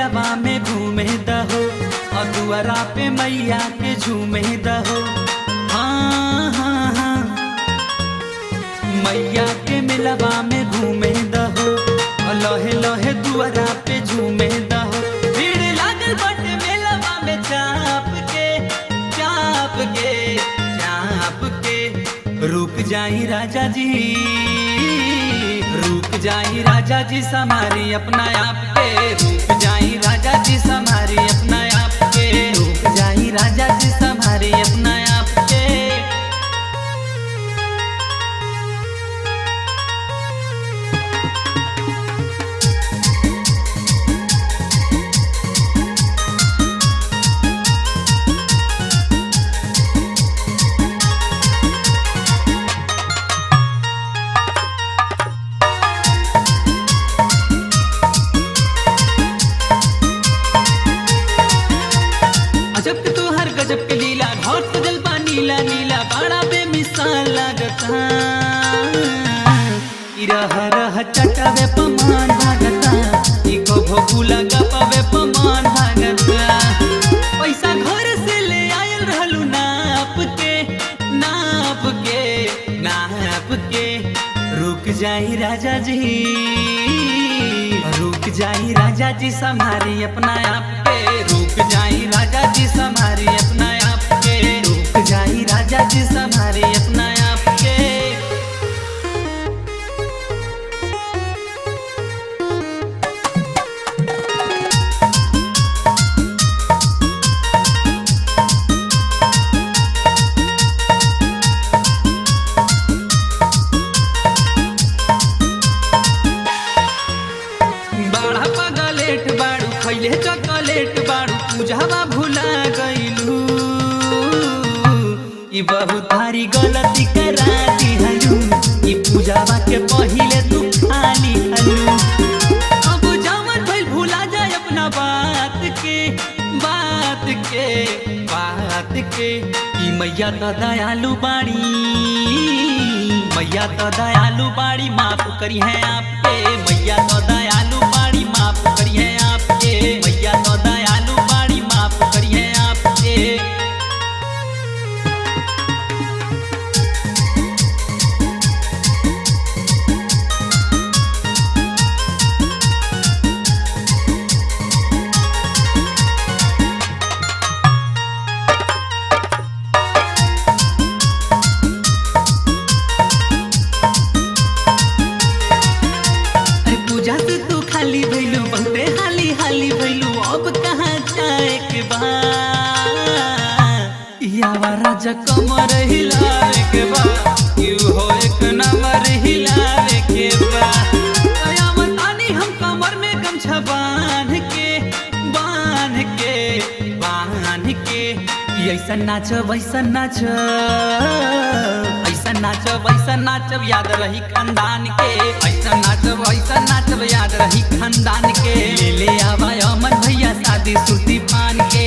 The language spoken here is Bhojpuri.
मेलवा में घूमे दहो और दुआरा पे मैया के झूमे दहो। हाँ हाँ हाँ मैया के मेलवा में घूमे दहो और लहे लहे दुआरा पे झूमे दहो। भीड़ लागल बटे मेलवा में चाप के चाप के चाप के। रुक जाई राजा जी, रुक जाई राजा जी समारी अपना आप के। रुक जाई राजा जी समारी अपना आप के। रुक जाई राजा जी समारी अपना आप के। अजब के तोहर गजब के लीला घोट सजल बा नीला नीला बड़ा बेमिसाल लागता। रह रह चटावे पमान भागता इको भोगुला गपावे पमान भागता। पैसा घर से ले आयल रहलू नाप के नाप के नाप के। रुक जाई राजा जी, रुक जाई राजा जी संभारी अपना आप के। रुक जाई राजा जी संभारी अपना आप के। रुक जाई राजा जी संभारी अपना आप के। बड़ा पगलेट बाड़ू खैले चॉकलेट बाड़ू पूजावा भुला गईलू। ई बहुत भारी गलती करा दिहलू। ई पूजावा के पहिले तू खाली हलू। अब जामन भइल भुला जाए अपना बात के बात के बात के। ई मैया तो दयालु बाड़ी, मैया तो दयालु बाड़ी माफ करी है आपके। मैया तो दयालु बाड़ी माफ करी है आपके। मैया तो दयालु बाड़ी माफ करी है आपके। पूजा से तू खाली भइलू बहुते हाली हाली भइलू। अब कहाँ जाए के बा यावा राजा कमर हिलावे के बा। यू हो एक नंबर हिलावे के बा। बतानी हम कमर में गमछा बांध के बांध के बांध के। ऐसा नाच वैसा नाच ऐसा नाच वैसा नाचब याद रही खानदान के। ऐसा नाचब वैसा नाचब याद रही खानदान के। ले ले आवा अमन भैया शादी सुर्ती पान के।